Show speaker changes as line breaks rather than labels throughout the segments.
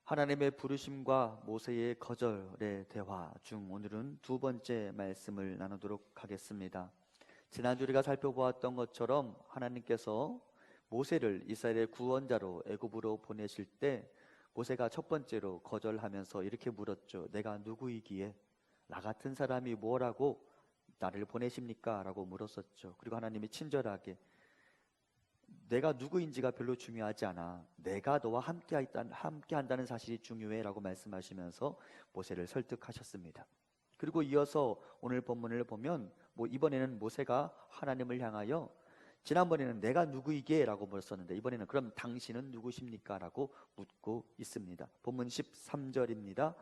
하나님의 부르심과 모세의 거절의 대화 중 오늘은 두 번째 말씀을 나누도록 하겠습니다. 지난주 우리가 살펴보았던 것처럼 하나님께서 모세를 이스라엘의 구원자로 애굽으로 보내실 때 모세가 첫 번째로 거절하면서 이렇게 물었죠. 내가 누구이기에 나 같은 사람이 뭐라고 나를 보내십니까? 라고 물었었죠. 그리고 하나님이 친절하게 내가 누구인지가 별로 중요하지 않아. 내가 너와 함께 한다는 사실이 중요해 라고 말씀하시면서 모세를 설득하셨습니다. 그리고 이어서 오늘 본문을 보면 이번에는 모세가 하나님을 향하여 지난번에는 내가 누구이게 라고 물었었는데 이번에는 그럼 당신은 누구십니까? 라고 묻고 있습니다. 본문 13절입니다.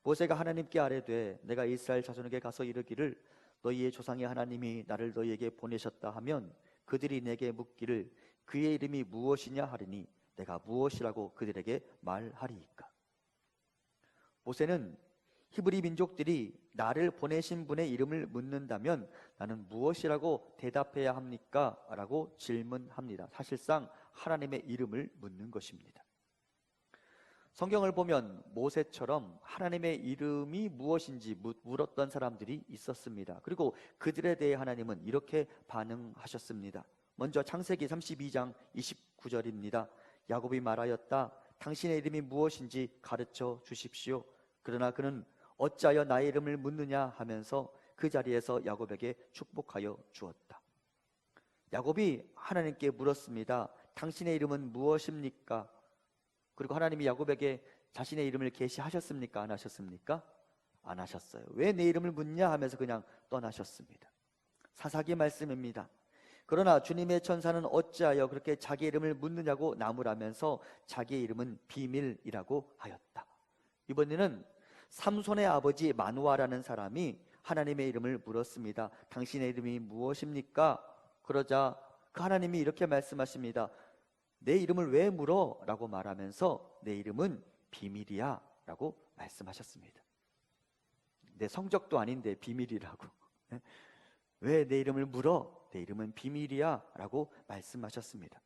모세가 하나님께 아뢰되 내가 이스라엘 자손에게 가서 이르기를 너희의 조상의 하나님이 나를 너희에게 보내셨다 하면 그들이 내게 묻기를 그의 이름이 무엇이냐 하리니 내가 무엇이라고 그들에게 말하리이까. 모세는 히브리 민족들이 나를 보내신 분의 이름을 묻는다면 나는 무엇이라고 대답해야 합니까? 라고 질문합니다. 사실상 하나님의 이름을 묻는 것입니다. 성경을 보면 모세처럼 하나님의 이름이 무엇인지 물었던 사람들이 있었습니다. 그리고 그들에 대해 하나님은 이렇게 반응하셨습니다. 먼저 창세기 32장 29절입니다. 야곱이 말하였다. 당신의 이름이 무엇인지 가르쳐 주십시오. 그러나 그는 어찌하여 나의 이름을 묻느냐 하면서 그 자리에서 야곱에게 축복하여 주었다. 야곱이 하나님께 물었습니다. 당신의 이름은 무엇입니까? 그리고 하나님이 야곱에게 자신의 이름을 계시하셨습니까? 안 하셨습니까? 안 하셨어요. 왜 내 이름을 묻냐 하면서 그냥 떠나셨습니다. 사사기 말씀입니다. 그러나 주님의 천사는 어찌하여 그렇게 자기 이름을 묻느냐고 나무라면서 자기의 이름은 비밀이라고 하였다. 이번에는 삼손의 아버지 마누아라는 사람이 하나님의 이름을 물었습니다. 당신의 이름이 무엇입니까? 그러자 그 하나님이 이렇게 말씀하십니다. 내 이름을 왜 물어? 라고 말하면서 내 이름은 비밀이야 라고 말씀하셨습니다. 내 성적도 아닌데 비밀이라고. 왜 내 이름을 물어? 내 이름은 비밀이야 라고 말씀하셨습니다.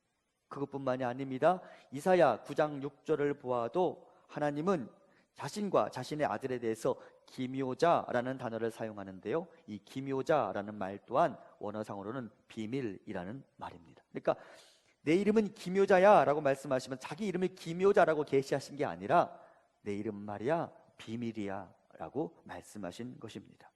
그것뿐만이 아닙니다. 이사야 9장 6절을 보아도 하나님은 자신과 자신의 아들에 대해서 기묘자라는 단어를 사용하는데요, 이 기묘자라는 말 또한 원어상으로는 비밀이라는 말입니다. 그러니까 내 이름은 기묘자야 라고 말씀하시면 자기 이름을 기묘자라고 계시하신 게 아니라 내 이름 말이야 비밀이야 라고 말씀하신 것입니다.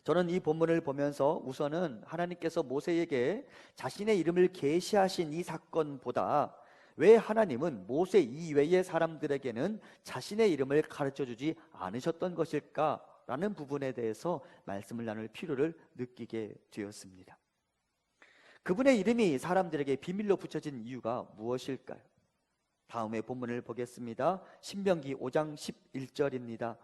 저는 이 본문을 보면서 우선은 하나님께서 모세에게 자신의 이름을 계시하신 이 사건보다 왜 하나님은 모세 이외의 사람들에게는 자신의 이름을 가르쳐주지 않으셨던 것일까라는 부분에 대해서 말씀을 나눌 필요를 느끼게 되었습니다. 그분의 이름이 사람들에게 비밀로 붙여진 이유가 무엇일까요? 다음에 본문을 보겠습니다. 신명기 5장 11절입니다.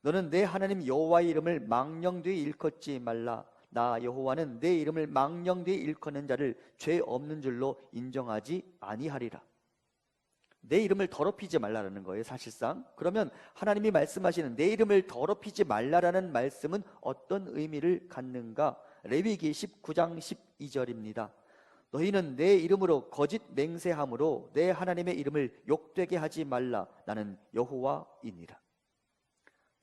너는 내 하나님 여호와의 이름을 망령되이 일컫지 말라. 나 여호와는 내 이름을 망령되이 일컫는 자를 죄 없는 줄로 인정하지 아니하리라. 내 이름을 더럽히지 말라라는 거예요, 사실상. 그러면 하나님이 말씀하시는 내 이름을 더럽히지 말라라는 말씀은 어떤 의미를 갖는가? 레위기 19장 12절입니다. 너희는 내 이름으로 거짓 맹세함으로 내 하나님의 이름을 욕되게 하지 말라. 나는 여호와이니라.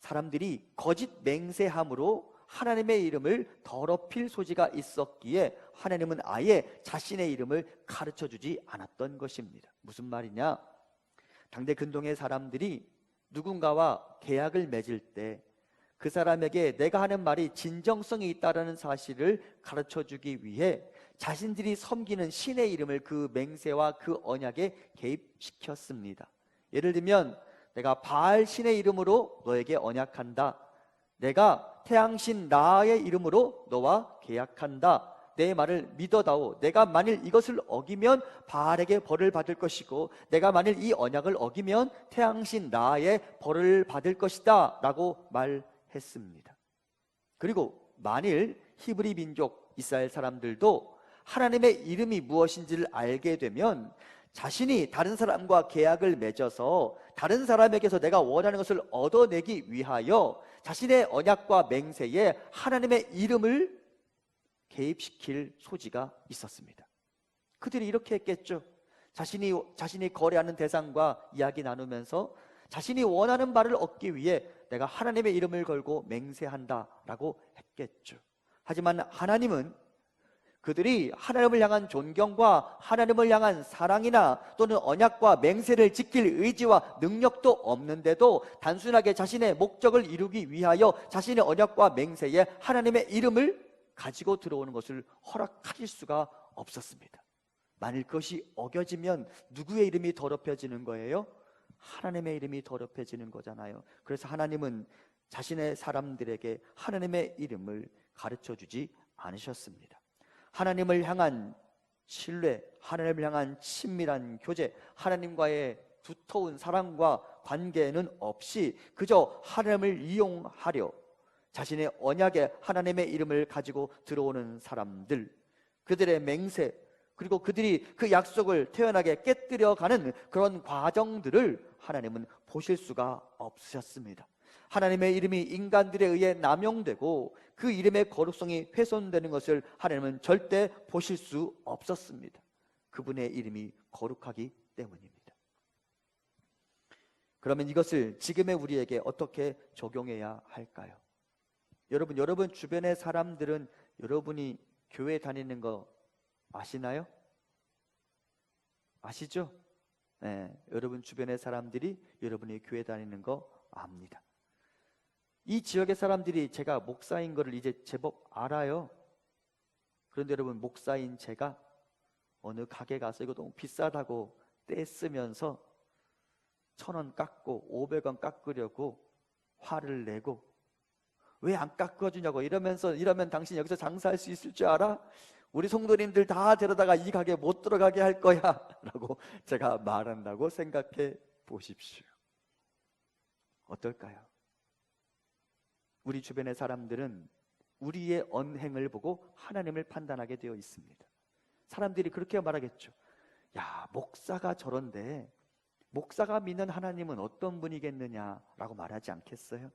사람들이 거짓 맹세함으로 하나님의 이름을 더럽힐 소지가 있었기에 하나님은 아예 자신의 이름을 가르쳐주지 않았던 것입니다. 무슨 말이냐? 당대 근동의 사람들이 누군가와 계약을 맺을 때 그 사람에게 내가 하는 말이 진정성이 있다는 사실을 가르쳐주기 위해 자신들이 섬기는 신의 이름을 그 맹세와 그 언약에 개입시켰습니다. 예를 들면 내가 바알 신의 이름으로 너에게 언약한다. 내가 태양신 라의 이름으로 너와 계약한다. 내 말을 믿어다오. 내가 만일 이것을 어기면 바알에게 벌을 받을 것이고 내가 만일 이 언약을 어기면 태양신 라의 벌을 받을 것이다 라고 말했습니다. 그리고 만일 히브리 민족 이스라엘 사람들도 하나님의 이름이 무엇인지를 알게 되면 자신이 다른 사람과 계약을 맺어서 다른 사람에게서 내가 원하는 것을 얻어내기 위하여 자신의 언약과 맹세에 하나님의 이름을 개입시킬 소지가 있었습니다. 그들이 이렇게 했겠죠. 자신이 거래하는 대상과 이야기 나누면서 자신이 원하는 바를 얻기 위해 내가 하나님의 이름을 걸고 맹세한다라고 했겠죠. 하지만 하나님은 그들이 하나님을 향한 존경과 하나님을 향한 사랑이나 또는 언약과 맹세를 지킬 의지와 능력도 없는데도 단순하게 자신의 목적을 이루기 위하여 자신의 언약과 맹세에 하나님의 이름을 가지고 들어오는 것을 허락하실 수가 없었습니다. 만일 그것이 어겨지면 누구의 이름이 더럽혀지는 거예요? 하나님의 이름이 더럽혀지는 거잖아요. 그래서 하나님은 자신의 사람들에게 하나님의 이름을 가르쳐주지 않으셨습니다. 하나님을 향한 신뢰, 하나님을 향한 친밀한 교제, 하나님과의 두터운 사랑과 관계는 없이 그저 하나님을 이용하려 자신의 언약에 하나님의 이름을 가지고 들어오는 사람들, 그들의 맹세, 그리고 그들이 그 약속을 태연하게 깨뜨려가는 그런 과정들을 하나님은 보실 수가 없으셨습니다. 하나님의 이름이 인간들에 의해 남용되고 그 이름의 거룩성이 훼손되는 것을 하나님은 절대 보실 수 없었습니다. 그분의 이름이 거룩하기 때문입니다. 그러면 이것을 지금의 우리에게 어떻게 적용해야 할까요? 여러분 주변의 사람들은 여러분이 교회 다니는 거 아시나요? 아시죠? 네, 여러분 주변의 사람들이 여러분이 교회 다니는 거 압니다. 이 지역의 사람들이 제가 목사인 거를 이제 제법 알아요. 그런데 여러분, 목사인 제가 어느 가게 가서 이거 너무 비싸다고 떼쓰면서 1,000원 깎고 500원 깎으려고 화를 내고 왜 안 깎아주냐고 이러면 당신 여기서 장사할 수 있을 줄 알아? 우리 성도님들 다 데려다가 이 가게 못 들어가게 할 거야 라고 제가 말한다고 생각해 보십시오. 어떨까요? 우리 주변의 사람들은 우리의 언행을 보고 하나님을 판단하게 되어 있습니다. 사람들이 그렇게 말하겠죠. 야, 목사가 저런데 목사가 믿는 하나님은 어떤 분이겠느냐라고 말하지 않겠어요?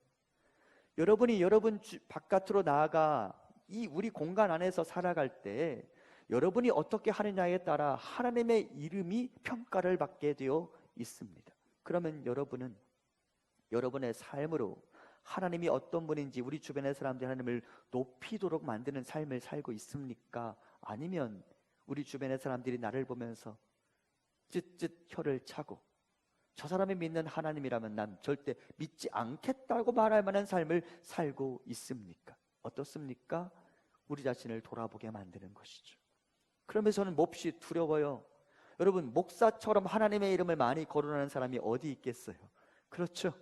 여러분이 여러분 바깥으로 나아가 이 우리 공간 안에서 살아갈 때 여러분이 어떻게 하느냐에 따라 하나님의 이름이 평가를 받게 되어 있습니다. 그러면 여러분은 여러분의 삶으로 하나님이 어떤 분인지 우리 주변의 사람들이 하나님을 높이도록 만드는 삶을 살고 있습니까? 아니면 우리 주변의 사람들이 나를 보면서 쯧쯧 혀를 차고 저 사람이 믿는 하나님이라면 난 절대 믿지 않겠다고 말할 만한 삶을 살고 있습니까? 어떻습니까? 우리 자신을 돌아보게 만드는 것이죠. 그러면서 저는 몹시 두려워요. 여러분, 목사처럼 하나님의 이름을 많이 거론하는 사람이 어디 있겠어요? 그렇죠?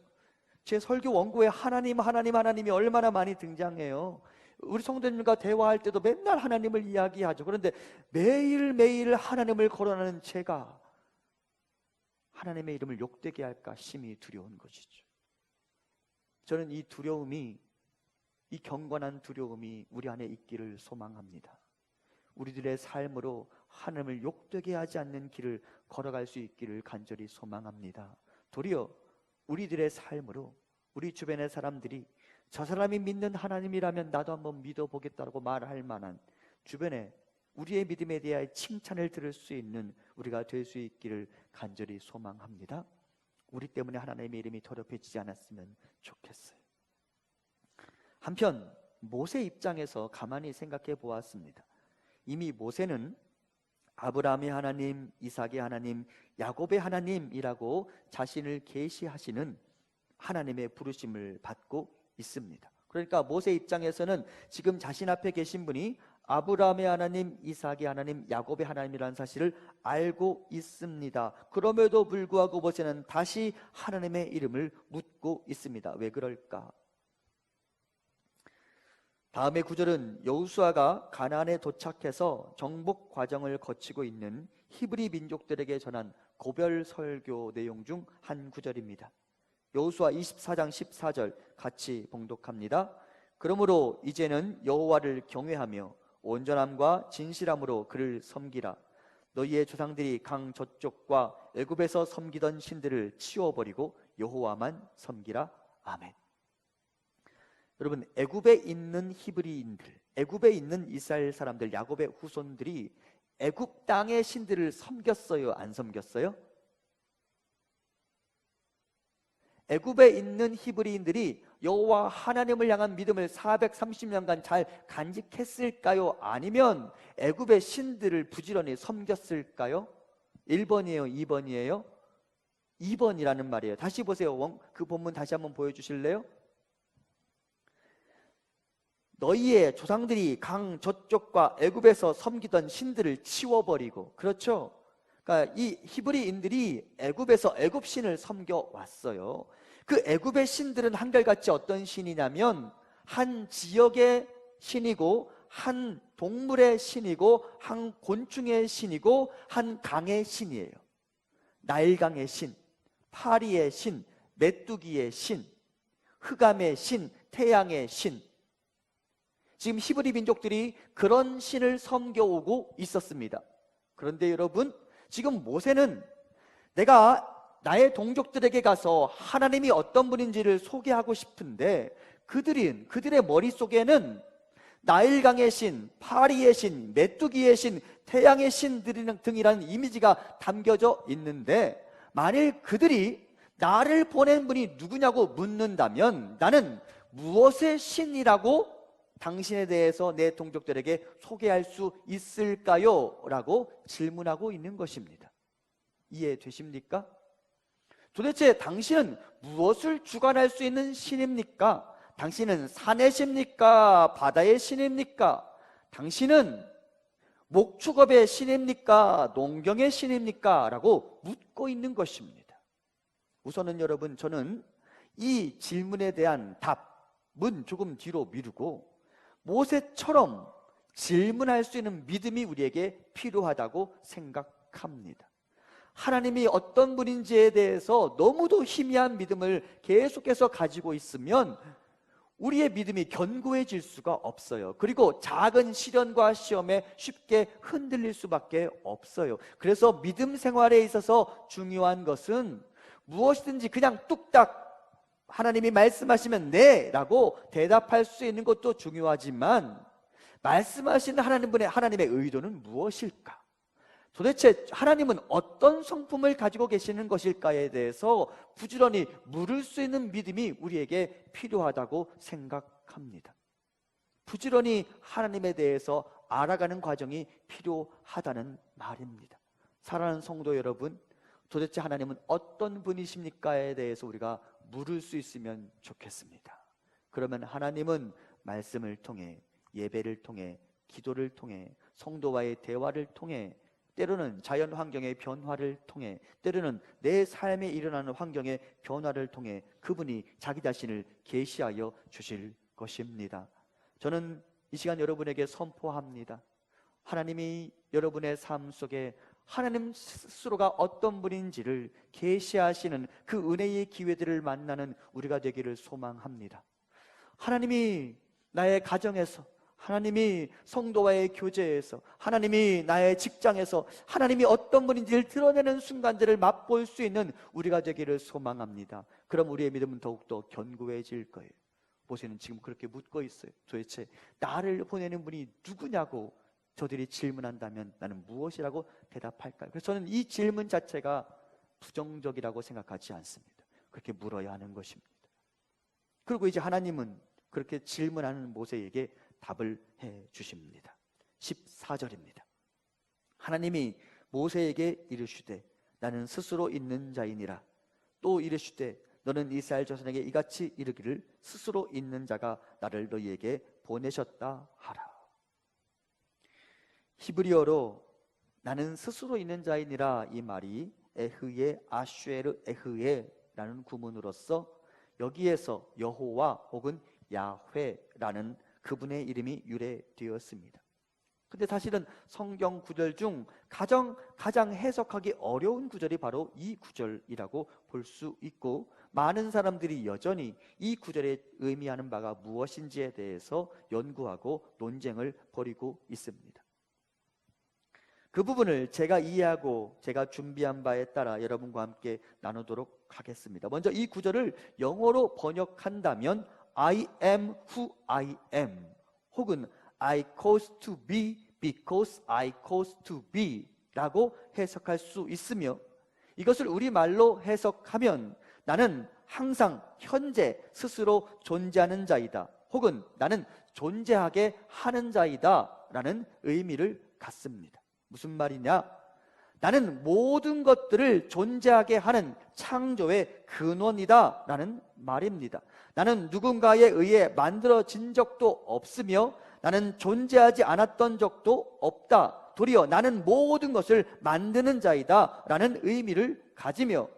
제 설교 원고에 하나님이 얼마나 많이 등장해요. 우리 성도님과 대화할 때도 맨날 하나님을 이야기하죠. 그런데 매일매일 하나님을 거론하는 제가 하나님의 이름을 욕되게 할까 심히 두려운 것이죠. 저는 이 두려움이, 이 경건한 두려움이 우리 안에 있기를 소망합니다. 우리들의 삶으로 하나님을 욕되게 하지 않는 길을 걸어갈 수 있기를 간절히 소망합니다. 도리어 우리들의 삶으로 우리 주변의 사람들이 저 사람이 믿는 하나님이라면 나도 한번 믿어보겠다고 말할 만한 주변에 우리의 믿음에 대하여 칭찬을 들을 수 있는 우리가 될 수 있기를 간절히 소망합니다. 우리 때문에 하나님의 이름이 더럽혀지지 않았으면 좋겠어요. 한편 모세 입장에서 가만히 생각해 보았습니다. 이미 모세는 아브라함의 하나님, 이삭의 하나님, 야곱의 하나님이라고 자신을 계시하시는 하나님의 부르심을 받고 있습니다. 그러니까 모세 입장에서는 지금 자신 앞에 계신 분이 아브라함의 하나님, 이삭의 하나님, 야곱의 하나님이라는 사실을 알고 있습니다. 그럼에도 불구하고 모세는 다시 하나님의 이름을 묻고 있습니다. 왜 그럴까? 다음의 구절은 여호수아가 가나안에 도착해서 정복 과정을 거치고 있는 히브리 민족들에게 전한 고별 설교 내용 중 한 구절입니다. 여호수아 24장 14절 같이 봉독합니다. 그러므로 이제는 여호와를 경외하며 온전함과 진실함으로 그를 섬기라. 너희의 조상들이 강 저쪽과 애굽에서 섬기던 신들을 치워버리고 여호와만 섬기라. 아멘. 여러분, 애굽에 있는 히브리인들, 애굽에 있는 이스라엘 사람들, 야곱의 후손들이 애굽 땅의 신들을 섬겼어요? 안 섬겼어요? 애굽에 있는 히브리인들이 여호와 하나님을 향한 믿음을 430년간 잘 간직했을까요? 아니면 애굽의 신들을 부지런히 섬겼을까요? 1번이에요? 2번이에요? 2번이라는 말이에요. 다시 보세요. 그 본문 다시 한번 보여주실래요? 너희의 조상들이 강 저쪽과 애굽에서 섬기던 신들을 치워버리고, 그렇죠? 그러니까 이 히브리인들이 애굽에서 애굽 신을 섬겨 왔어요. 그 애굽의 신들은 한결같이 어떤 신이냐면 한 지역의 신이고, 한 동물의 신이고, 한 곤충의 신이고, 한 강의 신이에요. 나일강의 신, 파리의 신, 메뚜기의 신, 흑암의 신, 태양의 신. 지금 히브리 민족들이 그런 신을 섬겨오고 있었습니다. 그런데 여러분, 지금 모세는 내가 나의 동족들에게 가서 하나님이 어떤 분인지를 소개하고 싶은데 그들의 머릿속에는 나일강의 신, 파리의 신, 메뚜기의 신, 태양의 신 등이라는 이미지가 담겨져 있는데, 만일 그들이 나를 보낸 분이 누구냐고 묻는다면 나는 무엇의 신이라고 당신에 대해서 내 동족들에게 소개할 수 있을까요? 라고 질문하고 있는 것입니다. 이해되십니까? 도대체 당신은 무엇을 주관할 수 있는 신입니까? 당신은 산의 신입니까? 바다의 신입니까? 당신은 목축업의 신입니까? 농경의 신입니까? 라고 묻고 있는 것입니다. 우선은 여러분, 저는 이 질문에 대한 답은 조금 뒤로 미루고 모세처럼 질문할 수 있는 믿음이 우리에게 필요하다고 생각합니다. 하나님이 어떤 분인지에 대해서 너무도 희미한 믿음을 계속해서 가지고 있으면 우리의 믿음이 견고해질 수가 없어요. 그리고 작은 시련과 시험에 쉽게 흔들릴 수밖에 없어요. 그래서 믿음 생활에 있어서 중요한 것은 무엇이든지 그냥 뚝딱 하나님이 말씀하시면 네 라고 대답할 수 있는 것도 중요하지만, 말씀하시는 하나님의 의도는 무엇일까? 도대체 하나님은 어떤 성품을 가지고 계시는 것일까에 대해서 부지런히 물을 수 있는 믿음이 우리에게 필요하다고 생각합니다. 부지런히 하나님에 대해서 알아가는 과정이 필요하다는 말입니다. 사랑하는 성도 여러분, 도대체 하나님은 어떤 분이십니까에 대해서 우리가 물을 수 있으면 좋겠습니다. 그러면 하나님은 말씀을 통해, 예배를 통해, 기도를 통해, 성도와의 대화를 통해, 때로는 자연 환경의 변화를 통해, 때로는 내 삶에 일어나는 환경의 변화를 통해 그분이 자기 자신을 계시하여 주실 것입니다. 저는 이 시간 여러분에게 선포합니다. 하나님이 여러분의 삶 속에 하나님 스스로가 어떤 분인지를 계시하시는 그 은혜의 기회들을 만나는 우리가 되기를 소망합니다. 하나님이 나의 가정에서, 하나님이 성도와의 교제에서, 하나님이 나의 직장에서 하나님이 어떤 분인지를 드러내는 순간들을 맛볼 수 있는 우리가 되기를 소망합니다. 그럼 우리의 믿음은 더욱더 견고해질 거예요. 모세는 지금 그렇게 묻고 있어요. 도대체 나를 보내는 분이 누구냐고 저들이 질문한다면 나는 무엇이라고 대답할까요? 그래서 저는 이 질문 자체가 부정적이라고 생각하지 않습니다. 그렇게 물어야 하는 것입니다. 그리고 이제 하나님은 그렇게 질문하는 모세에게 답을 해 주십니다. 14절입니다. 하나님이 모세에게 이르시되 나는 스스로 있는 자이니라. 또 이르시되 너는 이스라엘 자손에게 이같이 이르기를 스스로 있는 자가 나를 너희에게 보내셨다 하라. 히브리어로 나는 스스로 있는 자이니라, 이 말이 에흐예 아슈에르 에흐예라는 구문으로서 여기에서 여호와 혹은 야훼라는 그분의 이름이 유래되었습니다. 근데 사실은 성경 구절 중 가장 해석하기 어려운 구절이 바로 이 구절이라고 볼 수 있고, 많은 사람들이 여전히 이 구절에 의미하는 바가 무엇인지에 대해서 연구하고 논쟁을 벌이고 있습니다. 그 부분을 제가 이해하고 제가 준비한 바에 따라 여러분과 함께 나누도록 하겠습니다. 먼저 이 구절을 영어로 번역한다면 I am who I am 혹은 I cause to be because I cause to be 라고 해석할 수 있으며, 이것을 우리말로 해석하면 나는 항상 현재 스스로 존재하는 자이다, 혹은 나는 존재하게 하는 자이다 라는 의미를 갖습니다. 무슨 말이냐? 나는 모든 것들을 존재하게 하는 창조의 근원이다 라는 말입니다. 나는 누군가에 의해 만들어진 적도 없으며 나는 존재하지 않았던 적도 없다. 도리어 나는 모든 것을 만드는 자이다 라는 의미를 가지며,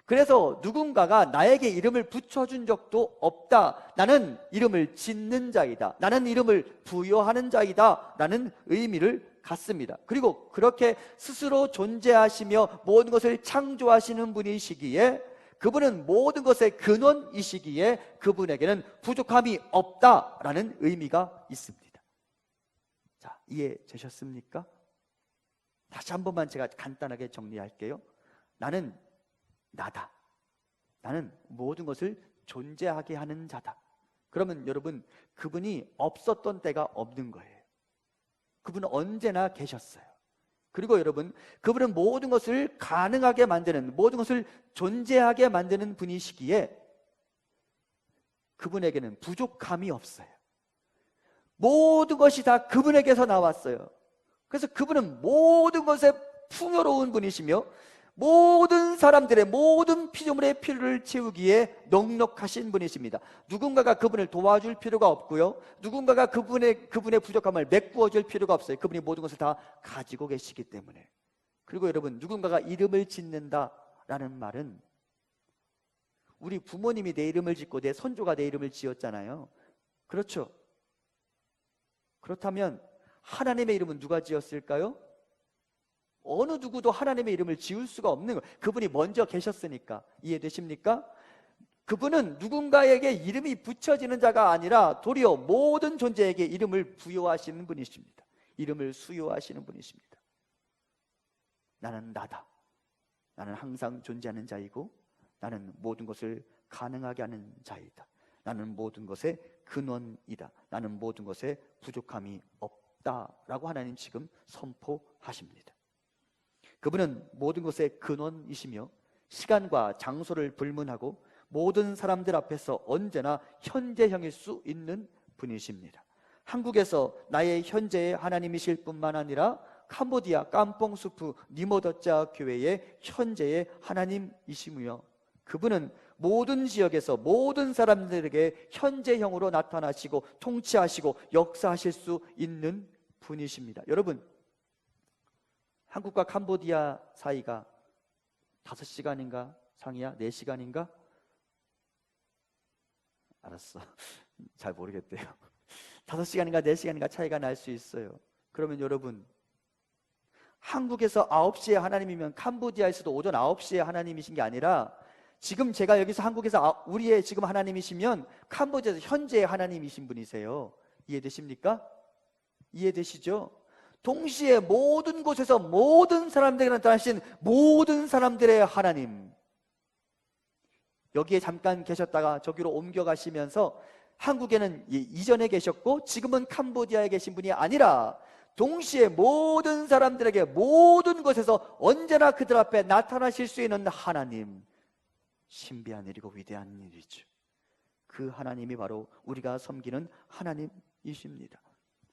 그래서 누군가가 나에게 이름을 붙여준 적도 없다. 나는 이름을 짓는 자이다. 나는 이름을 부여하는 자이다 라는 의미를 갖습니다. 그리고 그렇게 스스로 존재하시며 모든 것을 창조하시는 분이시기에, 그분은 모든 것의 근원이시기에 그분에게는 부족함이 없다라는 의미가 있습니다. 자, 이해되셨습니까? 다시 한 번만 제가 간단하게 정리할게요. 나는 나다. 나는 모든 것을 존재하게 하는 자다. 그러면 여러분, 그분이 없었던 때가 없는 거예요. 그분은 언제나 계셨어요. 그리고 여러분, 그분은 모든 것을 가능하게 만드는, 모든 것을 존재하게 만드는 분이시기에 그분에게는 부족함이 없어요. 모든 것이 다 그분에게서 나왔어요. 그래서 그분은 모든 것에 풍요로운 분이시며 모든 사람들의 모든 피조물의 필요를 채우기에 넉넉하신 분이십니다. 누군가가 그분을 도와줄 필요가 없고요, 누군가가 그분의 부족함을 메꾸어 줄 필요가 없어요. 그분이 모든 것을 다 가지고 계시기 때문에. 그리고 여러분, 누군가가 이름을 짓는다라는 말은, 우리 부모님이 내 이름을 짓고 내 손주가 내 이름을 지었잖아요. 그렇죠? 그렇다면 하나님의 이름은 누가 지었을까요? 어느 누구도 하나님의 이름을 지을 수가 없는 거예요. 그분이 먼저 계셨으니까. 이해되십니까? 그분은 누군가에게 이름이 붙여지는 자가 아니라 도리어 모든 존재에게 이름을 부여하시는 분이십니다. 이름을 수여하시는 분이십니다. 나는 나다. 나는 항상 존재하는 자이고 나는 모든 것을 가능하게 하는 자이다. 나는 모든 것의 근원이다. 나는 모든 것에 부족함이 없다라고 하나님 지금 선포하십니다. 그분은 모든 것의 근원이시며 시간과 장소를 불문하고 모든 사람들 앞에서 언제나 현재형일 수 있는 분이십니다. 한국에서 나의 현재의 하나님이실 뿐만 아니라 캄보디아 깜뽕수프 니모더자 교회의 현재의 하나님이시며, 그분은 모든 지역에서 모든 사람들에게 현재형으로 나타나시고 통치하시고 역사하실 수 있는 분이십니다. 여러분, 한국과 캄보디아 사이가 5시간인가? 상이야? 4시간인가? 알았어. 잘 모르겠대요. 5시간인가 4시간인가 차이가 날 수 있어요. 그러면 여러분, 한국에서 9시에 하나님이면 캄보디아에서도 오전 9시에 하나님이신 게 아니라, 지금 제가 여기서 한국에서 우리의 지금 하나님이시면 캄보디아에서 현재의 하나님이신 분이세요. 이해되십니까? 이해되시죠? 동시에 모든 곳에서 모든 사람들에게 나타나신 모든 사람들의 하나님, 여기에 잠깐 계셨다가 저기로 옮겨가시면서 한국에는 이전에 계셨고 지금은 캄보디아에 계신 분이 아니라 동시에 모든 사람들에게 모든 곳에서 언제나 그들 앞에 나타나실 수 있는 하나님, 신비한 일이고 위대한 일이죠. 그 하나님이 바로 우리가 섬기는 하나님이십니다.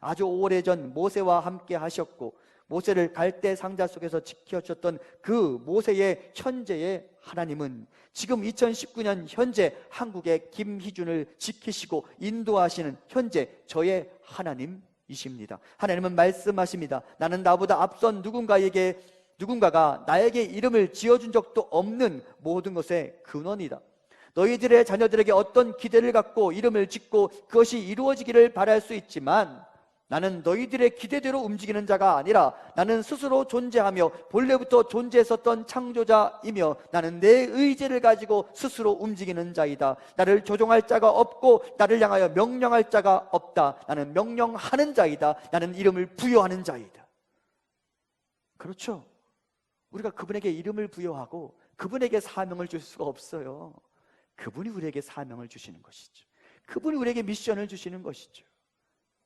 아주 오래전 모세와 함께 하셨고 모세를 갈대 상자 속에서 지켜주셨던 그 모세의 현재의 하나님은 지금 2019년 현재 한국의 김희준을 지키시고 인도하시는 현재 저의 하나님이십니다. 하나님은 말씀하십니다. 나는 나보다 앞선 누군가가 나에게 이름을 지어준 적도 없는 모든 것의 근원이다. 너희들의 자녀들에게 어떤 기대를 갖고 이름을 짓고 그것이 이루어지기를 바랄 수 있지만 나는 너희들의 기대대로 움직이는 자가 아니라 나는 스스로 존재하며 본래부터 존재했었던 창조자이며 나는 내 의지를 가지고 스스로 움직이는 자이다. 나를 조종할 자가 없고 나를 향하여 명령할 자가 없다. 나는 명령하는 자이다. 나는 이름을 부여하는 자이다. 그렇죠? 우리가 그분에게 이름을 부여하고 그분에게 사명을 줄 수가 없어요. 그분이 우리에게 사명을 주시는 것이죠. 그분이 우리에게 미션을 주시는 것이죠.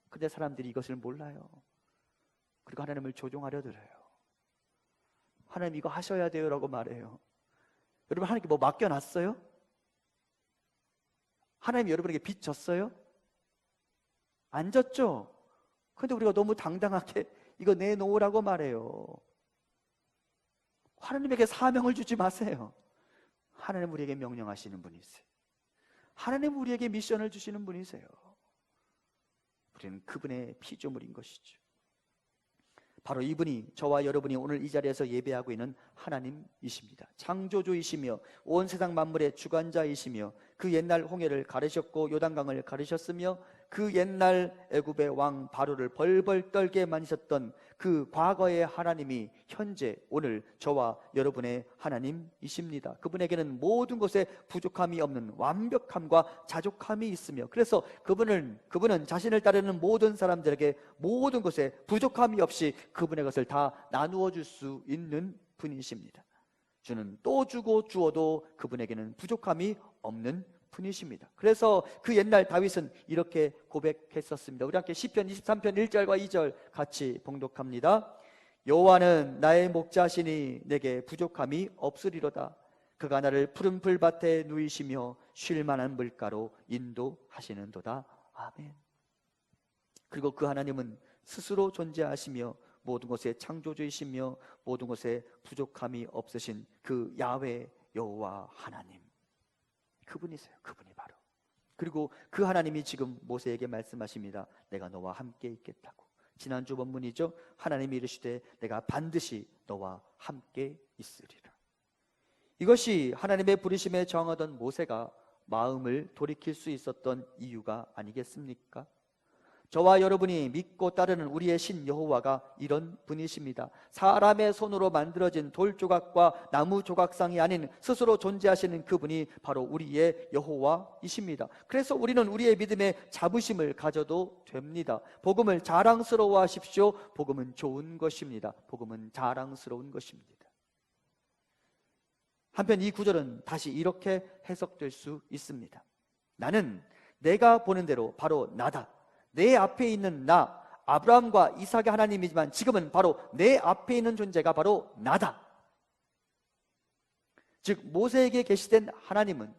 근데 사람들이 이것을 몰라요. 그리고 하나님을 조종하려 들어요. 하나님 이거 하셔야 돼요 라고 말해요. 여러분, 하나님께 뭐 맡겨놨어요? 하나님이 여러분에게 빚 졌어요? 안 졌죠? 근데 우리가 너무 당당하게 이거 내놓으라고 말해요. 하나님에게 사명을 주지 마세요. 하나님 우리에게 명령하시는 분이세요. 하나님 우리에게 미션을 주시는 분이세요. 우리는 그분의 피조물인 것이죠. 바로 이분이, 저와 여러분이 오늘 이 자리에서 예배하고 있는 하나님이십니다. 창조주이시며 온 세상 만물의 주관자이시며 그 옛날 홍해를 가르셨고 요단강을 가르셨으며 그 옛날 애굽의 왕 바로를 벌벌 떨게 만드셨던 그 과거의 하나님이 현재 오늘 저와 여러분의 하나님이십니다. 그분에게는 모든 것에 부족함이 없는 완벽함과 자족함이 있으며, 그래서 그분은 자신을 따르는 모든 사람들에게 모든 것에 부족함이 없이 그분의 것을 다 나누어 줄 수 있는 분이십니다. 주는 또 주고 주어도 그분에게는 부족함이 없는 분이십니다. 그래서 그 옛날 다윗은 이렇게 고백했었습니다. 우리 함께 시편 23편 1절과 2절 같이 봉독합니다. 여호와는 나의 목자시니 내게 부족함이 없으리로다. 그가 나를 푸른 풀밭에 누이시며 쉴 만한 물가로 인도하시는도다. 아멘. 그리고 그 하나님은 스스로 존재하시며 모든 것에 창조주이시며 모든 것에 부족함이 없으신 그 야훼 여호와 하나님, 그분이세요. 그분이 바로. 그리고 그 하나님이 지금 모세에게 말씀하십니다. 내가 너와 함께 있겠다고. 지난주 본문이죠. 하나님이 이르시되 내가 반드시 너와 함께 있으리라. 이것이 하나님의 부르심에 저항하던 모세가 마음을 돌이킬 수 있었던 이유가 아니겠습니까? 저와 여러분이 믿고 따르는 우리의 신 여호와가 이런 분이십니다. 사람의 손으로 만들어진 돌 조각과 나무 조각상이 아닌 스스로 존재하시는 그분이 바로 우리의 여호와이십니다. 그래서 우리는 우리의 믿음에 자부심을 가져도 됩니다. 복음을 자랑스러워하십시오. 복음은 좋은 것입니다. 복음은 자랑스러운 것입니다. 한편 이 구절은 다시 이렇게 해석될 수 있습니다. 나는 내가 보는 대로 바로 나다. 내 앞에 있는 나, 아브라함과 이삭의 하나님이지만 지금은 바로 내 앞에 있는 존재가 바로 나다. 즉 모세에게 계시된 하나님은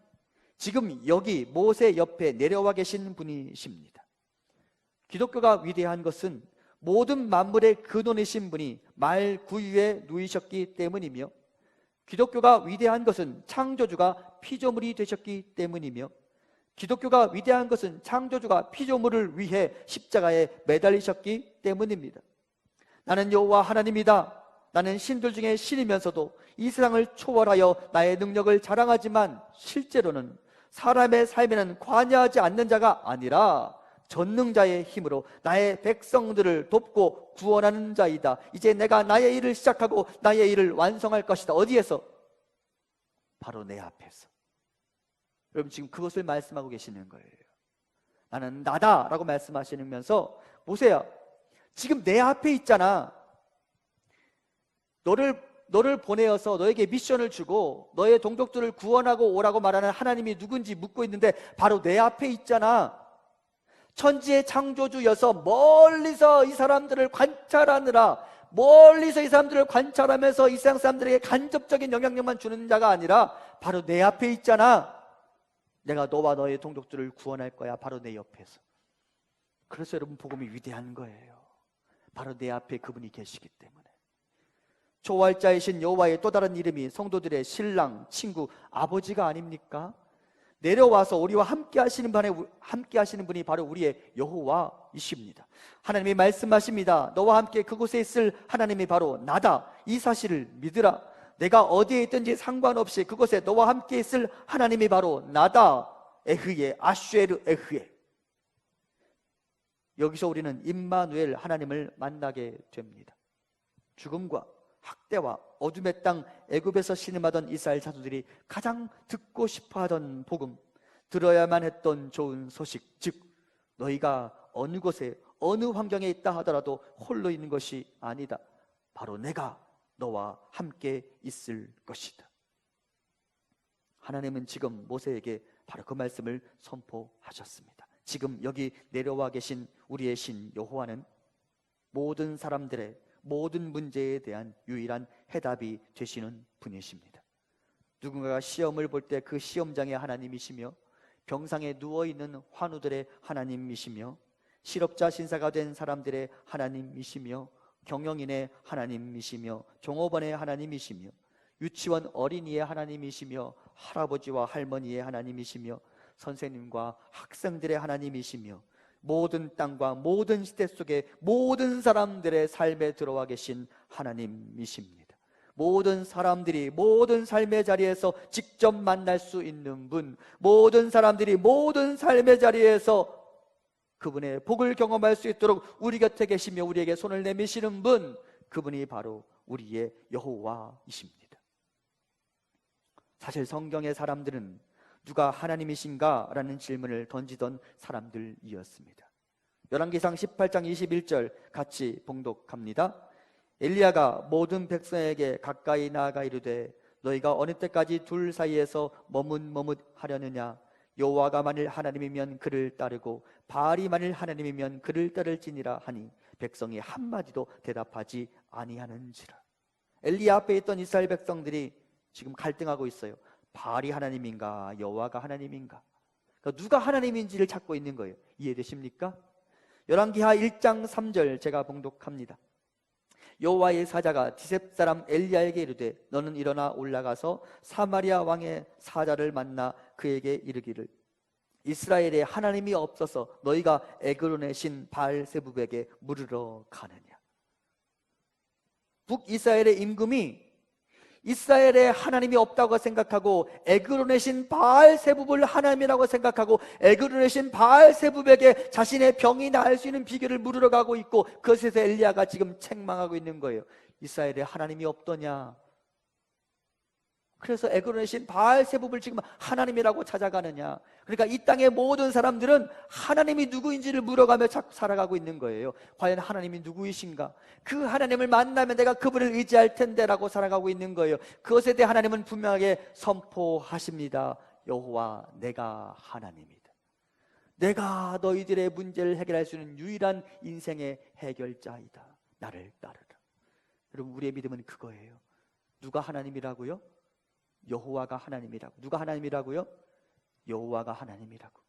지금 여기 모세 옆에 내려와 계신 분이십니다. 기독교가 위대한 것은 모든 만물의 근원이신 분이 말 구유에 누이셨기 때문이며, 기독교가 위대한 것은 창조주가 피조물이 되셨기 때문이며, 기독교가 위대한 것은 창조주가 피조물을 위해 십자가에 매달리셨기 때문입니다. 나는 여호와 하나님이다. 나는 신들 중에 신이면서도 이 세상을 초월하여 나의 능력을 자랑하지만 실제로는 사람의 삶에는 관여하지 않는 자가 아니라 전능자의 힘으로 나의 백성들을 돕고 구원하는 자이다. 이제 내가 나의 일을 시작하고 나의 일을 완성할 것이다. 어디에서? 바로 내 앞에서. 여러분 지금 그것을 말씀하고 계시는 거예요. 나는 나다 라고 말씀하시면서 모세야 지금 내 앞에 있잖아. 너를 보내어서 너에게 미션을 주고 너의 동족들을 구원하고 오라고 말하는 하나님이 누군지 묻고 있는데 바로 내 앞에 있잖아. 천지의 창조주여서 멀리서 이 사람들을 관찰하느라, 멀리서 이 사람들을 관찰하면서 이 세상 사람들에게 간접적인 영향력만 주는 자가 아니라 바로 내 앞에 있잖아. 내가 너와 너의 동족들을 구원할 거야. 바로 내 옆에서. 그래서 여러분 복음이 위대한 거예요. 바로 내 앞에 그분이 계시기 때문에. 초월자이신 여호와의 또 다른 이름이 성도들의 신랑, 친구, 아버지가 아닙니까? 내려와서 우리와 함께 하시는 분이 바로 우리의 여호와이십니다. 하나님이 말씀하십니다. 너와 함께 그곳에 있을 하나님이 바로 나다. 이 사실을 믿으라. 내가 어디에 있든지 상관없이 그곳에 너와 함께 있을 하나님이 바로 나다. 에흐예, 아쉐르 에흐예. 여기서 우리는 임마누엘 하나님을 만나게 됩니다. 죽음과 학대와 어둠의 땅 애굽에서 신음하던 이스라엘 자손들이 가장 듣고 싶어하던 복음, 들어야만 했던 좋은 소식, 즉 너희가 어느 곳에 어느 환경에 있다 하더라도 홀로 있는 것이 아니다. 바로 내가 너와 함께 있을 것이다. 하나님은 지금 모세에게 바로 그 말씀을 선포하셨습니다. 지금 여기 내려와 계신 우리의 신 여호와는 모든 사람들의 모든 문제에 대한 유일한 해답이 되시는 분이십니다. 누군가가 시험을 볼 때 그 시험장의 하나님이시며, 병상에 누워있는 환우들의 하나님이시며, 실업자 신사가 된 사람들의 하나님이시며, 경영인의 하나님이시며, 종업원의 하나님이시며, 유치원 어린이의 하나님이시며, 할아버지와 할머니의 하나님이시며, 선생님과 학생들의 하나님이시며, 모든 땅과 모든 시대 속에 모든 사람들의 삶에 들어와 계신 하나님이십니다. 모든 사람들이 모든 삶의 자리에서 직접 만날 수 있는 분, 모든 사람들이 모든 삶의 자리에서 그분의 복을 경험할 수 있도록 우리 곁에 계시며 우리에게 손을 내미시는 분, 그분이 바로 우리의 여호와이십니다. 사실 성경의 사람들은 누가 하나님이신가? 라는 질문을 던지던 사람들이었습니다. 열왕기상 18장 21절 같이 봉독합니다. 엘리야가 모든 백성에게 가까이 나아가 이르되 너희가 어느 때까지 둘 사이에서 머뭇머뭇하려느냐? 여호와가 만일 하나님이면 그를 따르고 바알이 만일 하나님이면 그를 따를지니라 하니 백성이 한마디도 대답하지 아니하는지라. 엘리야 앞에 있던 이스라엘 백성들이 지금 갈등하고 있어요. 바알이 하나님인가 여호와가 하나님인가? 그러니까 누가 하나님인지를 찾고 있는 거예요. 이해되십니까? 열왕기하 1장 3절 제가 봉독합니다. 여호와의 사자가 디셉 사람 엘리야에게 이르되 너는 일어나 올라가서 사마리아 왕의 사자를 만나 그에게 이르기를 이스라엘에 하나님이 없어서 너희가 에그론의 신 바알세붑에게 물으러 가느냐. 북이스라엘의 임금이 이스라엘에 하나님이 없다고 생각하고 에그론의 신 바알세붑을 하나님이라고 생각하고 에그론의 신 바알세붑에게 자신의 병이 나을 수 있는 비결을 물으러 가고 있고, 그것에서 엘리야가 지금 책망하고 있는 거예요. 이스라엘에 하나님이 없더냐? 그래서 에그론의 신 바알세붑을 지금 하나님이라고 찾아가느냐? 그러니까 이 땅의 모든 사람들은 하나님이 누구인지를 물어가며 살아가고 있는 거예요. 과연 하나님이 누구이신가? 그 하나님을 만나면 내가 그분을 의지할 텐데 라고 살아가고 있는 거예요. 그것에 대해 하나님은 분명하게 선포하십니다. 여호와 내가 하나님이다. 내가 너희들의 문제를 해결할 수 있는 유일한 인생의 해결자이다. 나를 따르라. 여러분, 우리의 믿음은 그거예요. 누가 하나님이라고요? 여호와가 하나님이라고. 누가 하나님이라고요? 여호와가 하나님이라고.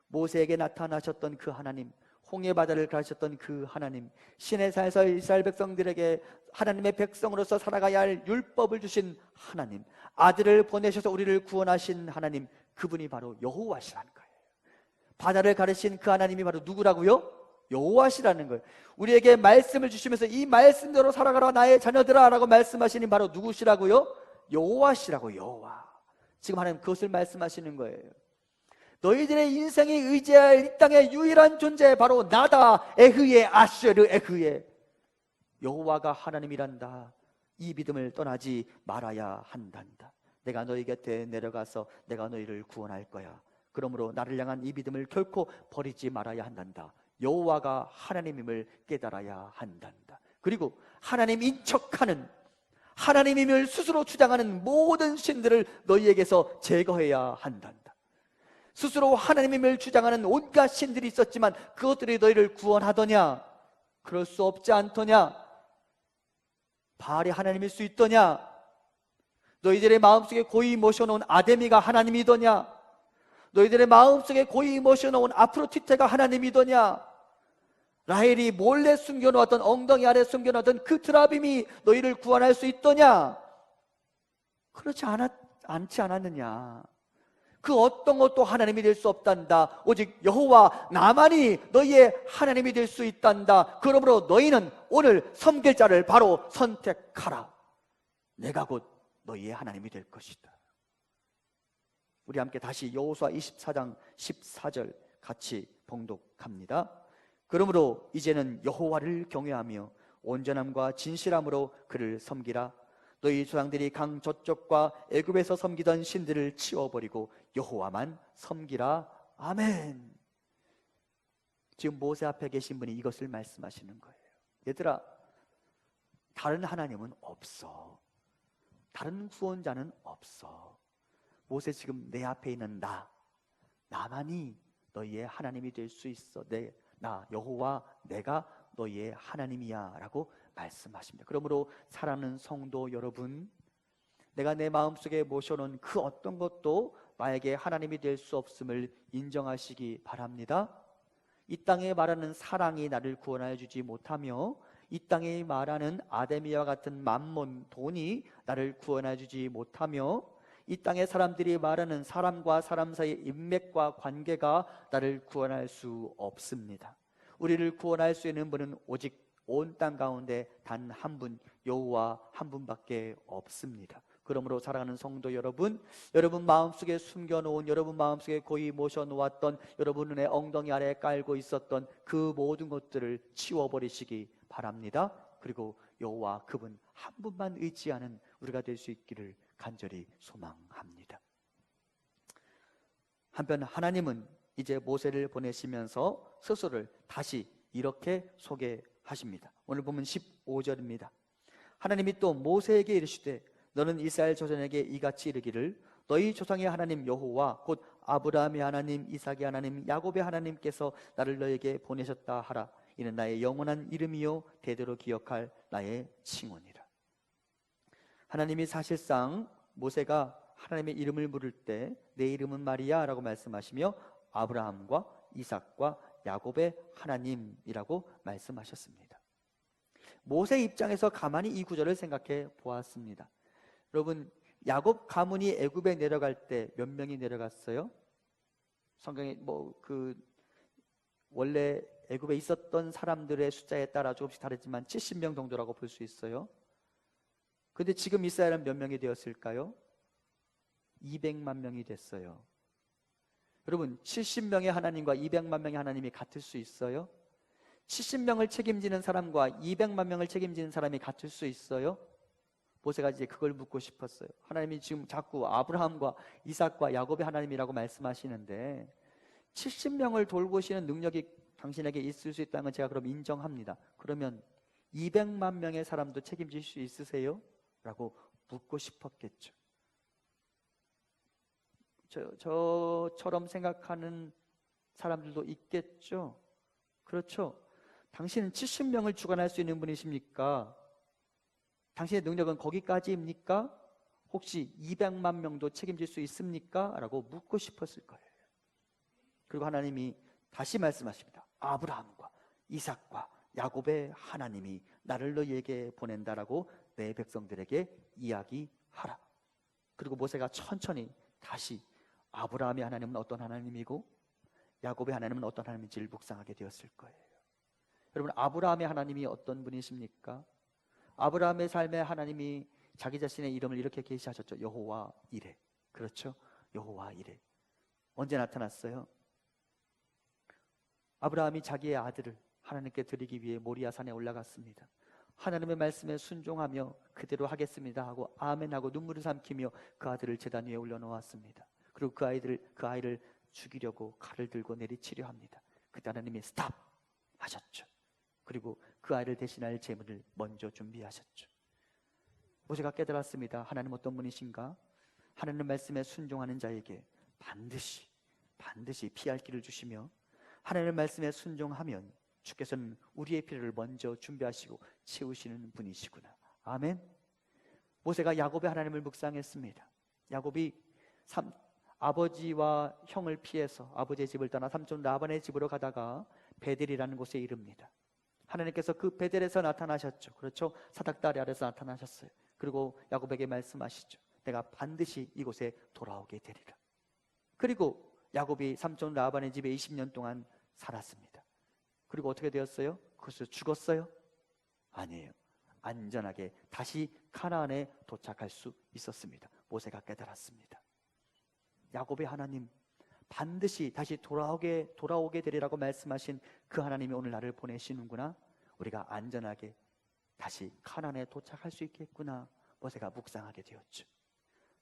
모세에게 나타나셨던 그 하나님, 홍해 바다를 가르쳤던 그 하나님, 시내산에서 이스라엘 백성들에게 하나님의 백성으로서 살아가야 할 율법을 주신 하나님, 아들을 보내셔서 우리를 구원하신 하나님, 그분이 바로 여호와시라는 거예요. 바다를 가르친 그 하나님이 바로 누구라고요? 여호와시라는 거예요. 우리에게 말씀을 주시면서 이 말씀대로 살아가라 나의 자녀들아 라고 말씀하시는 바로 누구시라고요? 여호와시라고. 여호와. 지금 하나님 그것을 말씀하시는 거예요. 너희들의 인생이 의지할 이 땅의 유일한 존재 바로 나다. 에흐예 아쉐르 에흐예. 여호와가 하나님이란다. 이 믿음을 떠나지 말아야 한단다. 내가 너희 곁에 내려가서 내가 너희를 구원할 거야. 그러므로 나를 향한 이 믿음을 결코 버리지 말아야 한단다. 여호와가 하나님임을 깨달아야 한단다. 그리고 하나님인 척하는, 하나님임을 스스로 주장하는 모든 신들을 너희에게서 제거해야 한단다. 스스로 하나님임을 주장하는 온갖 신들이 있었지만 그것들이 너희를 구원하더냐? 그럴 수 없지 않더냐? 바알이 하나님일 수 있더냐? 너희들의 마음속에 고이 모셔놓은 아데미가 하나님이더냐? 너희들의 마음속에 고이 모셔놓은 아프로디테가 하나님이더냐? 라헬이 몰래 숨겨놓았던, 엉덩이 아래 숨겨놓았던 그 트라빔이 너희를 구원할 수 있더냐? 그렇지 않지 않았느냐? 그 어떤 것도 하나님이 될 수 없단다. 오직 여호와 나만이 너희의 하나님이 될 수 있단다. 그러므로 너희는 오늘 섬길 자를 바로 선택하라. 내가 곧 너희의 하나님이 될 것이다. 우리 함께 다시 여호수아 24장 14절 같이 봉독합니다. 그러므로 이제는 여호와를 경외하며 온전함과 진실함으로 그를 섬기라. 너희 조상들이 강 저쪽과 애굽에서 섬기던 신들을 치워버리고 여호와만 섬기라. 아멘. 지금 모세 앞에 계신 분이 이것을 말씀하시는 거예요. 얘들아, 다른 하나님은 없어. 다른 구원자는 없어. 모세, 지금 내 앞에 있는 나만이 너희의 하나님이 될 수 있어. 나 여호와 내가 너희의 하나님이야 라고 말씀하십니다. 그러므로 사랑하는 성도 여러분, 내가 내 마음속에 모셔놓은 그 어떤 것도 나에게 하나님이 될 수 없음을 인정하시기 바랍니다. 이 땅에 말하는 사랑이 나를 구원하여 주지 못하며 이 땅에 말하는 아데미와 같은 만몬, 돈이 나를 구원하여 주지 못하며 이 땅의 사람들이 말하는 사람과 사람 사이의 인맥과 관계가 나를 구원할 수 없습니다. 우리를 구원할 수 있는 분은 오직 온 땅 가운데 단 한 분, 여호와 한 분밖에 없습니다. 그러므로 사랑하는 성도 여러분, 여러분 마음속에 숨겨놓은, 여러분 마음속에 고이 모셔놓았던, 여러분의 엉덩이 아래에 깔고 있었던 그 모든 것들을 치워버리시기 바랍니다. 그리고 여호와 그분 한 분만 의지하는 우리가 될 수 있기를 간절히 소망합니다. 한편 하나님은 이제 모세를 보내시면서 스스로를 다시 이렇게 소개하십니다. 오늘 보면 15절입니다. 하나님이 또 모세에게 이르시되 너는 이스라엘 조상에게 이같이 이르기를 너희 조상의 하나님 여호와 곧 아브라함의 하나님, 이삭의 하나님, 야곱의 하나님께서 나를 너에게 보내셨다 하라. 이는 나의 영원한 이름이요 대대로 기억할 나의 칭언이라. 하나님이 사실상 모세가 하나님의 이름을 부를 때 내 이름은 말이야 라고 말씀하시며 아브라함과 이삭과 야곱의 하나님이라고 말씀하셨습니다. 모세 입장에서 가만히 이 구절을 생각해 보았습니다. 여러분, 야곱 가문이 애굽에 내려갈 때 몇 명이 내려갔어요? 성경에 원래 애굽에 있었던 사람들의 숫자에 따라 조금씩 다르지만 70명 정도라고 볼 수 있어요. 근데 지금 이스라엘은 몇 명이 되었을까요? 200만 명이 됐어요. 여러분, 70명의 하나님과 200만 명의 하나님이 같을 수 있어요? 70명을 책임지는 사람과 200만 명을 책임지는 사람이 같을 수 있어요? 모세가 이제 그걸 묻고 싶었어요. 하나님이 지금 자꾸 아브라함과 이삭과 야곱의 하나님이라고 말씀하시는데 70명을 돌보시는 능력이 당신에게 있을 수 있다는 건 제가 그럼 인정합니다. 그러면 200만 명의 사람도 책임질 수 있으세요? 라고 묻고 싶었겠죠. 저처럼 생각하는 사람들도 있겠죠. 그렇죠. 당신은 70명을 주관할 수 있는 분이십니까? 당신의 능력은 거기까지입니까? 혹시 200만 명도 책임질 수 있습니까? 라고 묻고 싶었을 거예요. 그리고 하나님이 다시 말씀하십니다. 아브라함과 이삭과 야곱의 하나님이 나를 너희에게 보낸다라고 내 백성들에게 이야기하라. 그리고 모세가 천천히 다시 아브라함의 하나님은 어떤 하나님이고 야곱의 하나님은 어떤 하나님인지를 묵상하게 되었을 거예요. 여러분, 아브라함의 하나님이 어떤 분이십니까? 아브라함의 삶의 하나님이 자기 자신의 이름을 이렇게 계시하셨죠. 여호와 이레. 그렇죠? 여호와 이레. 언제 나타났어요? 아브라함이 자기의 아들을 하나님께 드리기 위해 모리아산에 올라갔습니다. 하나님의 말씀에 순종하며 그대로 하겠습니다 하고 아멘하고 눈물을 삼키며 그 아들을 제단 위에 올려놓았습니다. 그리고 그 아이를 죽이려고 칼을 들고 내리치려 합니다. 그때 하나님이 스탑 하셨죠. 그리고 그 아이를 대신할 제물을 먼저 준비하셨죠. 모세가 깨달았습니다. 하나님 어떤 분이신가? 하나님 말씀에 순종하는 자에게 반드시 피할 길을 주시며 하나님의 말씀에 순종하면 주께서는 우리의 필요를 먼저 준비하시고 채우시는 분이시구나. 아멘. 모세가 야곱의 하나님을 묵상했습니다. 야곱이 아버지와 형을 피해서 아버지의 집을 떠나 삼촌 라반의 집으로 가다가 베델이라는 곳에 이릅니다. 하나님께서 그 베델에서 나타나셨죠. 그렇죠? 사닥다리 아래서 나타나셨어요. 그리고 야곱에게 말씀하시죠. 내가 반드시 이곳에 돌아오게 되리라. 그리고 야곱이 삼촌 라반의 집에 20년 동안 살았습니다. 그리고 어떻게 되었어요? 그것을 죽었어요? 아니에요. 안전하게 다시 가나안에 도착할 수 있었습니다. 모세가 깨달았습니다. 야곱의 하나님, 반드시 다시 돌아오게 되리라고 말씀하신 그 하나님이 오늘 나를 보내시는구나. 우리가 안전하게 다시 가나안에 도착할 수 있겠구나. 모세가 묵상하게 되었죠.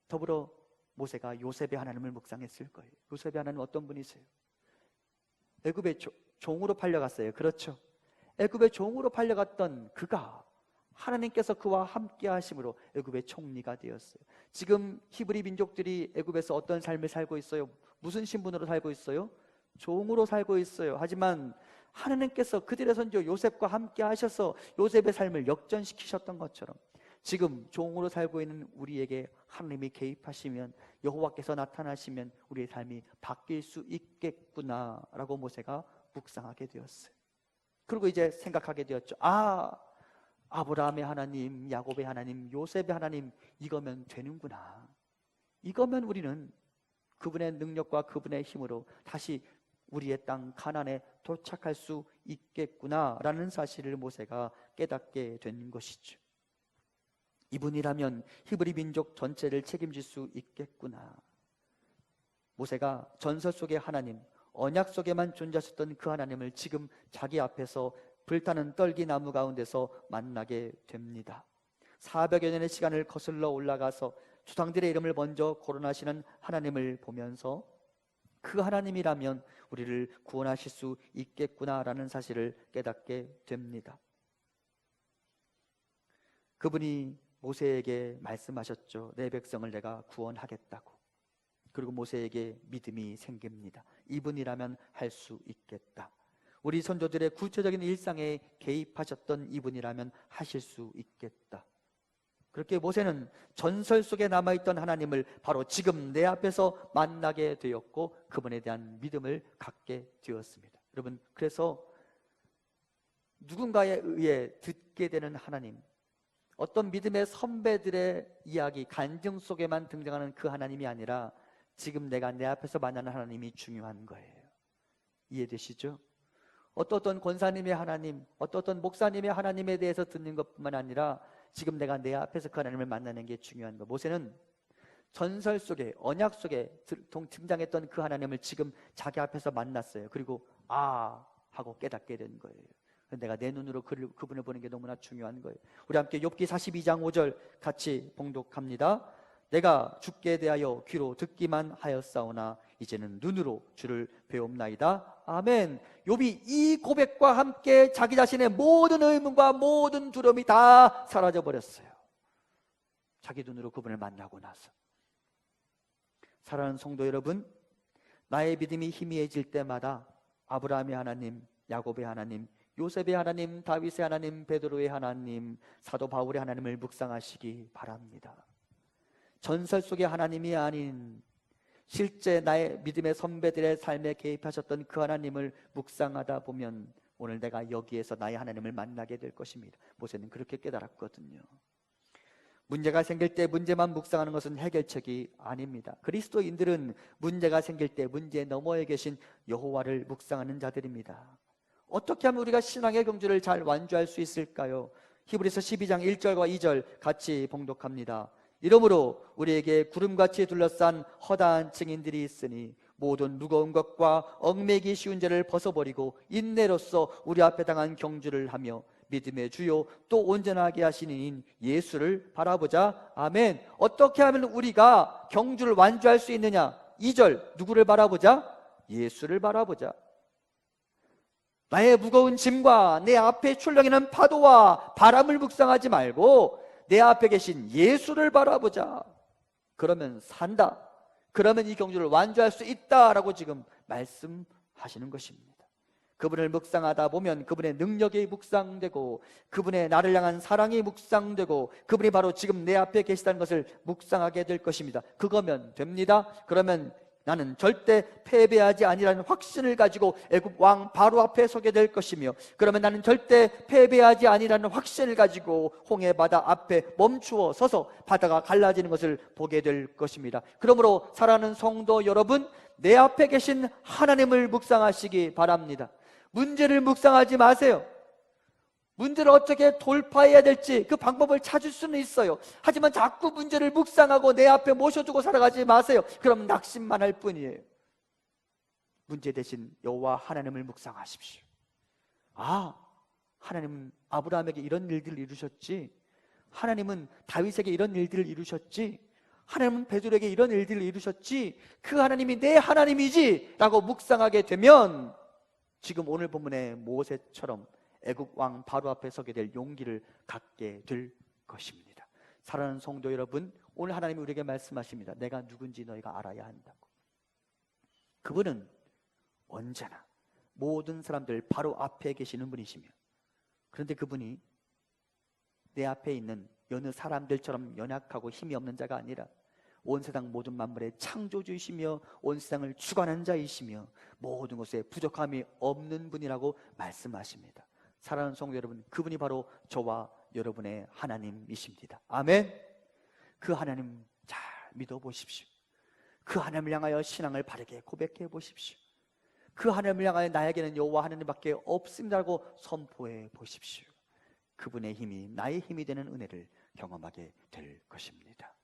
더불어 모세가 요셉의 하나님을 묵상했을 거예요. 요셉의 하나님 어떤 분이세요? 애굽의 종으로 팔려갔어요. 그렇죠? 애굽의 종으로 팔려갔던 그가 하나님께서 그와 함께 하심으로 애굽의 총리가 되었어요. 지금 히브리 민족들이 애굽에서 어떤 삶을 살고 있어요? 무슨 신분으로 살고 있어요? 종으로 살고 있어요. 하지만 하나님께서 그들의 선조 요셉과 함께 하셔서 요셉의 삶을 역전시키셨던 것처럼 지금 종으로 살고 있는 우리에게 하나님이 개입하시면, 여호와께서 나타나시면 우리의 삶이 바뀔 수 있겠구나라고 모세가 묵상하게 되었어요. 그리고 이제 생각하게 되었죠. 아브라함의 하나님, 야곱의 하나님, 요셉의 하나님, 이거면 되는구나. 이거면 우리는 그분의 능력과 그분의 힘으로 다시 우리의 땅 가나안에 도착할 수 있겠구나라는 사실을 모세가 깨닫게 된 것이죠. 이분이라면 히브리 민족 전체를 책임질 수 있겠구나. 모세가 전설 속의 하나님, 언약 속에만 존재하셨던 그 하나님을 지금 자기 앞에서 불타는 떨기나무 가운데서 만나게 됩니다. 400여 년의 시간을 거슬러 올라가서 조상들의 이름을 먼저 거론하시는 하나님을 보면서 그 하나님이라면 우리를 구원하실 수 있겠구나라는 사실을 깨닫게 됩니다. 그분이 모세에게 말씀하셨죠. 내 백성을 내가 구원하겠다고. 그리고 모세에게 믿음이 생깁니다. 이분이라면 할 수 있겠다. 우리 선조들의 구체적인 일상에 개입하셨던 이분이라면 하실 수 있겠다. 그렇게 모세는 전설 속에 남아있던 하나님을 바로 지금 내 앞에서 만나게 되었고 그분에 대한 믿음을 갖게 되었습니다. 여러분, 그래서 누군가에 의해 듣게 되는 하나님, 어떤 믿음의 선배들의 이야기, 간증 속에만 등장하는 그 하나님이 아니라 지금 내가 내 앞에서 만나는 하나님이 중요한 거예요. 이해되시죠? 어떤 권사님의 하나님, 어떤 목사님의 하나님에 대해서 듣는 것뿐만 아니라 지금 내가 내 앞에서 그 하나님을 만나는 게 중요한 거. 모세는 전설 속에, 언약 속에 등장했던 그 하나님을 지금 자기 앞에서 만났어요. 그리고 하고 깨닫게 된 거예요. 내가 내 눈으로 그분을 보는 게 너무나 중요한 거예요. 우리 함께 욥기 42장 5절 같이 봉독합니다. 내가 주께 대하여 귀로 듣기만 하였사오나 이제는 눈으로 주를 배움나이다. 아멘. 욥이 이 고백과 함께 자기 자신의 모든 의문과 모든 두려움이 다 사라져 버렸어요. 자기 눈으로 그분을 만나고 나서. 사랑하는 성도 여러분, 나의 믿음이 희미해질 때마다 아브라함의 하나님, 야곱의 하나님, 요셉의 하나님, 다윗의 하나님, 베드로의 하나님, 사도 바울의 하나님을 묵상하시기 바랍니다. 전설 속의 하나님이 아닌 실제 나의 믿음의 선배들의 삶에 개입하셨던 그 하나님을 묵상하다 보면 오늘 내가 여기에서 나의 하나님을 만나게 될 것입니다. 모세는 그렇게 깨달았거든요. 문제가 생길 때 문제만 묵상하는 것은 해결책이 아닙니다. 그리스도인들은 문제가 생길 때 문제 너머에 계신 여호와를 묵상하는 자들입니다. 어떻게 하면 우리가 신앙의 경주를 잘 완주할 수 있을까요? 히브리서 12장 1절과 2절 같이 봉독합니다. 이러므로 우리에게 구름같이 둘러싼 허다한 증인들이 있으니 모든 무거운 것과 얽매기 쉬운 죄를 벗어버리고 인내로써 우리 앞에 당한 경주를 하며 믿음의 주요 또 온전하게 하시는 인 예수를 바라보자. 아멘. 어떻게 하면 우리가 경주를 완주할 수 있느냐? 2절 누구를 바라보자? 예수를 바라보자. 나의 무거운 짐과 내 앞에 출렁이는 파도와 바람을 묵상하지 말고 내 앞에 계신 예수를 바라보자. 그러면 산다. 그러면 이 경주를 완주할 수 있다라고 지금 말씀하시는 것입니다. 그분을 묵상하다 보면 그분의 능력이 묵상되고 그분의 나를 향한 사랑이 묵상되고 그분이 바로 지금 내 앞에 계시다는 것을 묵상하게 될 것입니다. 그거면 됩니다. 그러면 나는 절대 패배하지 아니라는 확신을 가지고 애굽 왕 바로 앞에 서게 될 것이며 그러면 나는 절대 패배하지 아니라는 확신을 가지고 홍해 바다 앞에 멈추어 서서 바다가 갈라지는 것을 보게 될 것입니다. 그러므로 사랑하는 성도 여러분, 내 앞에 계신 하나님을 묵상하시기 바랍니다. 문제를 묵상하지 마세요. 문제를 어떻게 돌파해야 될지 그 방법을 찾을 수는 있어요. 하지만 자꾸 문제를 묵상하고 내 앞에 모셔두고 살아가지 마세요. 그럼 낙심만 할 뿐이에요. 문제 대신 여호와 하나님을 묵상하십시오. 하나님은 아브라함에게 이런 일들을 이루셨지, 하나님은 다윗에게 이런 일들을 이루셨지, 하나님은 베드로에게 이런 일들을 이루셨지, 그 하나님이 내 하나님이지 라고 묵상하게 되면 지금 오늘 본문의 모세처럼 애굽 왕 바로 앞에 서게 될 용기를 갖게 될 것입니다. 사랑하는 성도 여러분, 오늘 하나님이 우리에게 말씀하십니다. 내가 누군지 너희가 알아야 한다고. 그분은 언제나 모든 사람들 바로 앞에 계시는 분이시며, 그런데 그분이 내 앞에 있는 여느 사람들처럼 연약하고 힘이 없는 자가 아니라 온 세상 모든 만물의 창조주이시며 온 세상을 주관하는 자이시며 모든 것에 부족함이 없는 분이라고 말씀하십니다. 사랑하는 성도 여러분, 그분이 바로 저와 여러분의 하나님이십니다. 아멘. 그 하나님 잘 믿어보십시오. 그 하나님을 향하여 신앙을 바르게 고백해 보십시오. 그 하나님을 향하여 나에게는 여호와 하나님밖에 없습니다라고 선포해 보십시오. 그분의 힘이 나의 힘이 되는 은혜를 경험하게 될 것입니다.